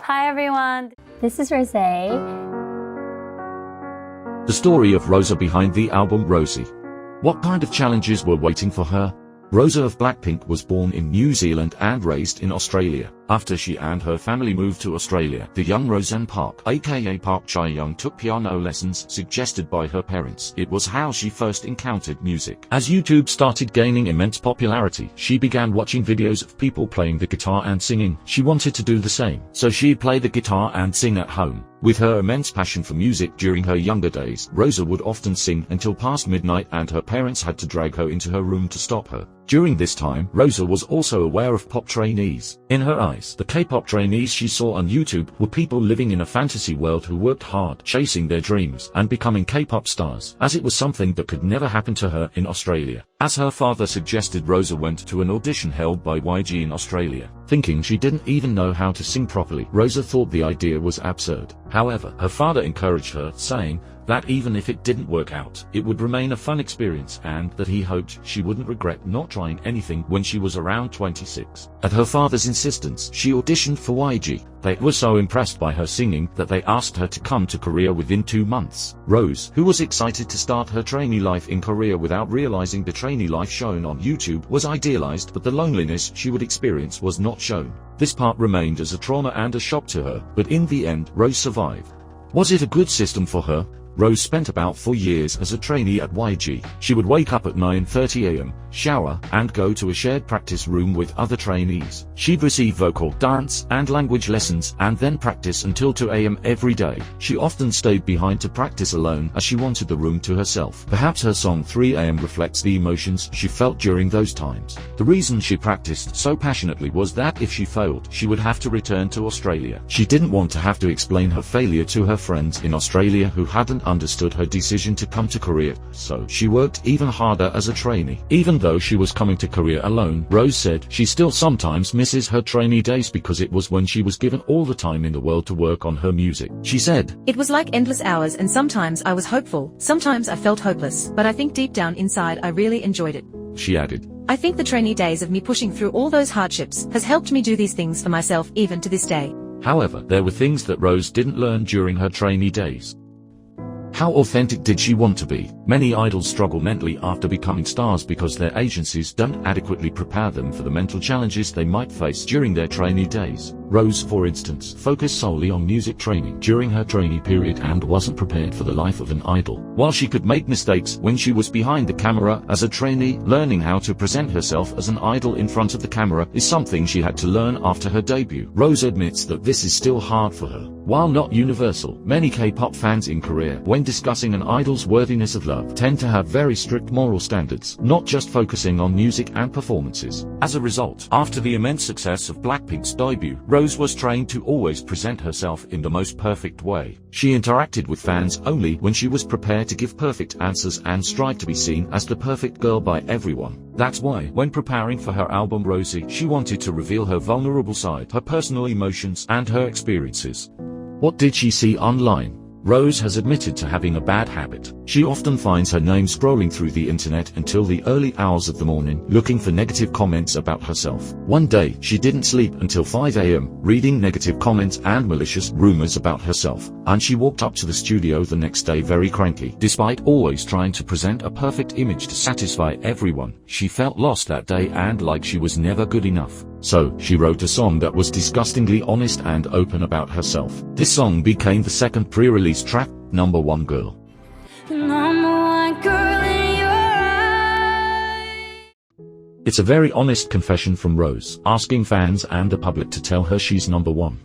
Hi everyone, this is Rosè. The story of Rosè behind the album Rosie. What kind of challenges were waiting for her? Rosè of Blackpink was born in New Zealand and raised in Australia. After she and her family moved to Australia, the young Rosè Park, aka Park Chae-young, took piano lessons suggested by her parents. It was how she first encountered music. As YouTube started gaining immense popularity, she began watching videos of people playing the guitar and singing. She wanted to do the same, so she'd play the guitar and sing at home. With her immense passion for music during her younger days, Rosè would often sing until past midnight and her parents had to drag her into her room to stop her. During this time, Rosè was also aware of pop trainees. In her eyes, the K-pop trainees she saw on YouTube were people living in a fantasy world who worked hard, chasing their dreams, and becoming K-pop stars, as it was something that could never happen to her in Australia. As her father suggested, Rosè went to an audition held by YG in Australia. Thinking she didn't even know how to sing properly, Rosè thought the idea was absurd. However, her father encouraged her, saying that even if it didn't work out, it would remain a fun experience and that he hoped she wouldn't regret not trying anything when she was around 26. At her father's insistence, she auditioned for YG. They were so impressed by her singing that they asked her to come to Korea within 2 months. Rosè, who was excited to start her trainee life in Korea without realizing the trainee life shown on YouTube was idealized, but the loneliness she would experience was not shown. This part remained as a trauma and a shock to her, but in the end, Rosè survived. Was it a good system for her? Rosè spent about 4 years as a trainee at YG. She would wake up at 9:30 a.m., shower, and go to a shared practice room with other trainees. She'd receive vocal, dance, and language lessons, and then practice until 2 a.m. every day. She often stayed behind to practice alone as she wanted the room to herself. Perhaps her song 3 a.m. reflects the emotions she felt during those times. The reason she practiced so passionately was that if she failed, she would have to return to Australia. She didn't want to have to explain her failure to her friends in Australia who hadn't understood her decision to come to Korea, so she worked even harder as a trainee. Even though she was coming to Korea alone, Rosè said she still sometimes misses her trainee days because it was when she was given all the time in the world to work on her music. She said, "It was like endless hours, and sometimes I was hopeful, sometimes I felt hopeless, but I think deep down inside I really enjoyed it." She added, "I think the trainee days of me pushing through all those hardships has helped me do these things for myself even to this day." However, there were things that Rosè didn't learn during her trainee days. How authentic did she want to be? Many idols struggle mentally after becoming stars because their agencies don't adequately prepare them for the mental challenges they might face during their trainee days. Rosè, for instance, focused solely on music training during her trainee period and wasn't prepared for the life of an idol. While she could make mistakes when she was behind the camera as a trainee, learning how to present herself as an idol in front of the camera is something she had to learn after her debut. Rosè admits that this is still hard for her. While not universal, many K-pop fans in Korea, when discussing an idol's worthiness of love, tend to have very strict moral standards, not just focusing on music and performances. As a result, after the immense success of Blackpink's debut, Rosè was trained to always present herself in the most perfect way. She interacted with fans only when she was prepared to give perfect answers and strive to be seen as the perfect girl by everyone. That's why, when preparing for her album Rosie, she wanted to reveal her vulnerable side, her personal emotions, and her experiences. What did she see online? Rosè has admitted to having a bad habit. She often finds her name scrolling through the internet until the early hours of the morning, looking for negative comments about herself. One day, she didn't sleep until 5 a.m., reading negative comments and malicious rumors about herself, and she walked up to the studio the next day very cranky. Despite always trying to present a perfect image to satisfy everyone, she felt lost that day and like she was never good enough. So, she wrote a song that was disgustingly honest and open about herself. This song became the second pre-release track, Number 1 Girl. It's a very honest confession from Rosè, asking fans and the public to tell her she's number 1.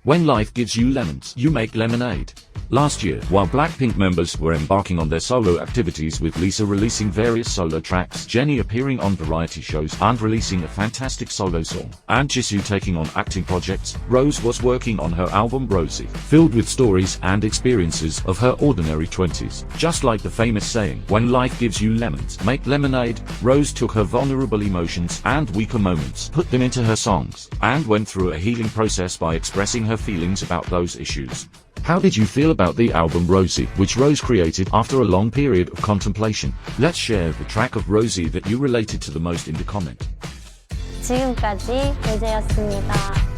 When life gives you lemons, you make lemonade. Last year, while Blackpink members were embarking on their solo activities with Lisa releasing various solo tracks, Jennie appearing on variety shows and releasing a fantastic solo song, and Jisoo taking on acting projects, Rosè was working on her album Rosie, filled with stories and experiences of her ordinary 20s. Just like the famous saying, when life gives you lemons, make lemonade, Rosè took her vulnerable emotions and weaker moments, put them into her songs, and went through a healing process by expressing her feelings about those issues. How did you feel about the album Rosie, which Rosè created after a long period of contemplation? Let's share the track of Rosie that you related to the most in the comment. 지금까지 로제였습니다.